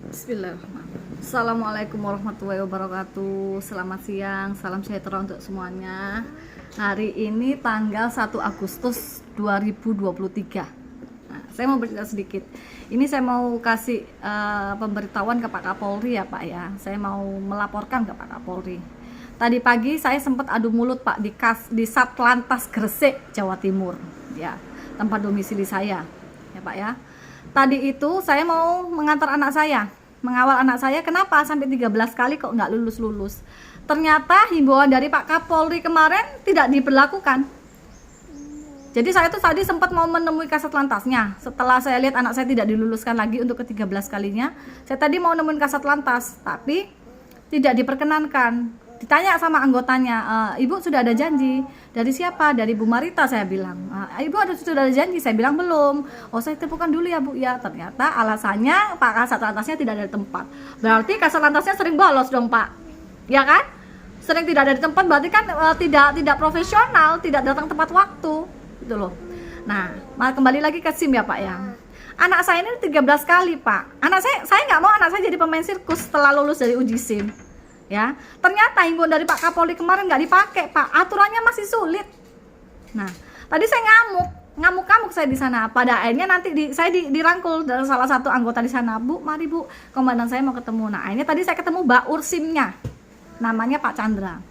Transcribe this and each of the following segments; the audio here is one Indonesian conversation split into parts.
Bismillahirrahmanirrahim. Assalamualaikum warahmatullahi wabarakatuh. Selamat siang, salam sejahtera untuk semuanya. Hari ini tanggal 1 Agustus 2023. Nah, saya mau bercerita sedikit. Ini saya mau kasih pemberitahuan ke Pak Kapolri ya Pak ya. Saya mau melaporkan ke Pak Kapolri. Tadi pagi saya sempat adu mulut Pak di Satlantas Gresik, Jawa Timur. Ya, tempat domisili saya. Ya Pak ya. Tadi itu saya mau mengantar anak saya, mengawal anak saya. Kenapa sampai 13 kali kok nggak lulus-lulus? Ternyata himbauan dari Pak Kapolri kemarin tidak diberlakukan. Jadi saya tuh tadi sempat mau menemui kasat lantasnya. Setelah saya lihat anak saya tidak diluluskan lagi untuk ke-13 kalinya, saya tadi mau nemuin kasat lantas, tapi tidak diperkenankan. Ditanya sama anggotanya, Ibu sudah ada janji. Dari siapa? Dari Bu Marita, saya bilang. Ibu sudah ada janji? Saya bilang belum. Oh, saya tepukan dulu ya Bu ya. Ternyata alasannya Pak kasat lantasnya tidak ada di tempat. Berarti kasat lantasnya sering bolos dong Pak, ya kan? Sering tidak ada di tempat, berarti kan tidak profesional, tidak datang tepat waktu gitu loh. Nah, kembali lagi ke SIM ya Pak ya. Anak saya ini 13 kali Pak. Saya nggak mau anak saya jadi pemain sirkus setelah lulus dari uji SIM. Ya, ternyata himbauan dari Pak Kapolri kemarin nggak dipakai Pak, aturannya masih sulit. Nah, tadi saya ngamuk saya di sana. Pada akhirnya nanti saya dirangkul dari salah satu anggota di sana. Bu, mari Bu, komandan saya mau ketemu. Nah, akhirnya tadi saya ketemu Baur SIM-nya, namanya Pak Chandra.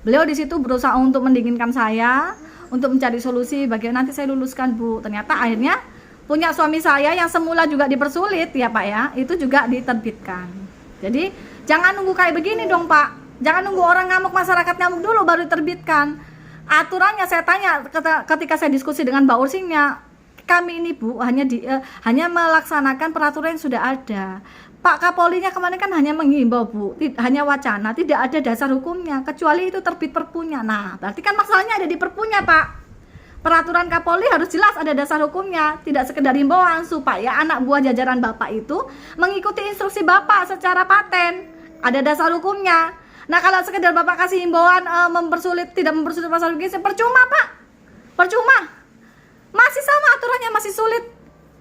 Beliau di situ berusaha untuk mendinginkan saya, untuk mencari solusi bagaimana nanti saya luluskan Bu. Ternyata akhirnya punya suami saya yang semula juga dipersulit ya Pak ya, itu juga diterbitkan. Jadi jangan nunggu kayak begini dong Pak. Jangan nunggu orang ngamuk, masyarakat ngamuk dulu baru diterbitkan. Aturannya saya tanya ketika saya diskusi dengan Mbak Ursinya, kami ini Bu hanya melaksanakan peraturan yang sudah ada. Pak Kapolrinya kemarin kan hanya menghimbau Bu, hanya wacana, tidak ada dasar hukumnya kecuali itu terbit perpunya. Nah, berarti kan masalahnya ada di perpunya Pak. Peraturan Kapolri harus jelas ada dasar hukumnya, tidak sekedar himbauan supaya anak buah jajaran Bapak itu mengikuti instruksi Bapak secara paten. Ada dasar hukumnya. Nah, kalau sekedar Bapak kasih himbauan tidak mempersulit pasal begini, percuma Pak. Percuma. Masih sama aturannya, masih sulit.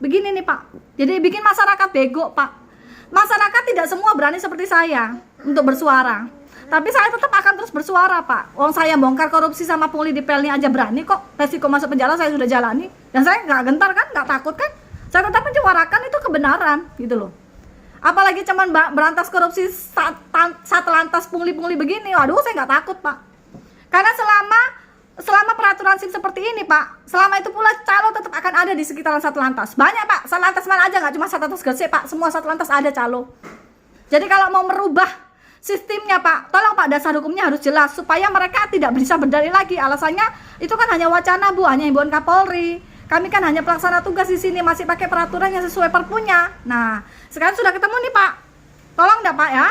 Begini nih Pak. Jadi bikin masyarakat bego Pak. Masyarakat tidak semua berani seperti saya untuk bersuara. Tapi saya tetap akan terus bersuara Pak. Wong saya bongkar korupsi sama pungli di PLN aja berani kok. Resiko masuk penjara saya sudah jalani. Dan saya nggak gentar kan, nggak takut kan. Saya tetap menyuarakan itu kebenaran gitu loh. Apalagi cuman berantas korupsi Satlantas pungli-pungli begini. Waduh, saya nggak takut Pak. Karena selama peraturan SIM seperti ini Pak, selama itu pula calo tetap akan ada di sekitaran Satlantas. Banyak Pak, Satlantas mana aja, nggak cuma Satlantas Gresik Pak. Semua Satlantas ada calo. Jadi kalau mau merubah sistemnya Pak, tolong Pak, dasar hukumnya harus jelas supaya mereka tidak bisa berdalih lagi. Alasannya itu kan hanya wacana Bu, hanya himbauan Kapolri. Kami kan hanya pelaksana tugas di sini, masih pakai peraturan yang sesuai perpunya. Nah, sekarang sudah ketemu nih Pak. Tolong dah Pak ya.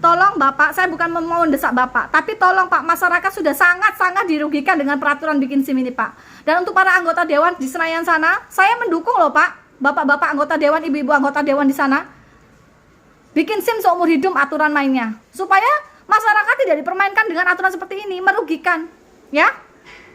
Tolong Bapak, saya bukan mau mendesak Bapak, tapi tolong Pak, masyarakat sudah sangat-sangat dirugikan dengan peraturan bikin SIM ini Pak. Dan untuk para anggota dewan di Senayan sana, saya mendukung loh Pak. Bapak-bapak anggota dewan, ibu-ibu anggota dewan di sana. Bikin SIM seumur hidup aturan mainnya, supaya masyarakat tidak dipermainkan dengan aturan seperti ini, merugikan, ya.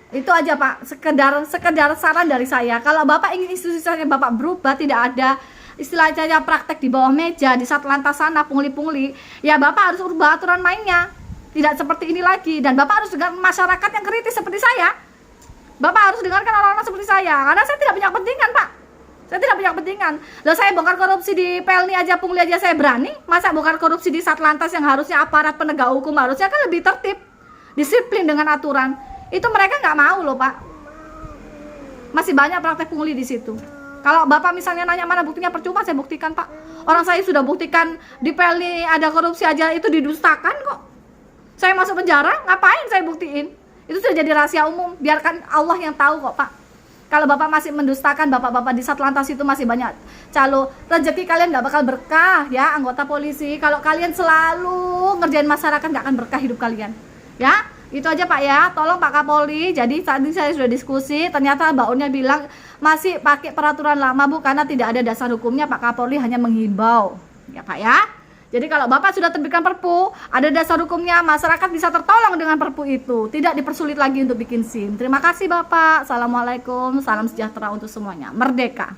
Itu aja Pak, sekedar saran dari saya. Kalau Bapak ingin institusinya Bapak berubah, tidak ada istilahnya praktek di bawah meja di Satlantas sana pungli-pungli, ya Bapak harus ubah aturan mainnya, tidak seperti ini lagi. Dan Bapak harus dengar masyarakat yang kritis seperti saya. Bapak harus dengarkan orang-orang seperti saya, karena saya tidak punya kepentingan Pak. Saya tidak punya kepentingan. Loh, saya bongkar korupsi di PLNI aja, pungli aja saya berani. Masa bongkar korupsi di Satlantas yang harusnya aparat penegak hukum harusnya kan lebih tertib, disiplin dengan aturan. Itu mereka nggak mau loh Pak. Masih banyak praktek pungli di situ. Kalau Bapak misalnya nanya mana buktinya, percuma saya buktikan Pak. Orang saya sudah buktikan di PLNI ada korupsi aja itu didustakan kok. Saya masuk penjara, ngapain saya buktiin? Itu sudah jadi rahasia umum. Biarkan Allah yang tahu kok Pak. Kalau Bapak masih mendustakan, bapak-bapak di Satlantas itu masih banyak calo, rezeki kalian nggak bakal berkah ya anggota polisi. Kalau kalian selalu ngerjain masyarakat, nggak akan berkah hidup kalian. Ya, itu aja Pak ya. Tolong Pak Kapolri. Jadi tadi saya sudah diskusi, ternyata Mbak Unnya bilang masih pakai peraturan lama Bu, karena tidak ada dasar hukumnya. Pak Kapolri hanya menghimbau. Ya Pak ya. Jadi kalau Bapak sudah terbitkan perpu, ada dasar hukumnya, masyarakat bisa tertolong dengan perpu itu, tidak dipersulit lagi untuk bikin SIM. Terima kasih Bapak. Assalamualaikum, salam sejahtera untuk semuanya. Merdeka.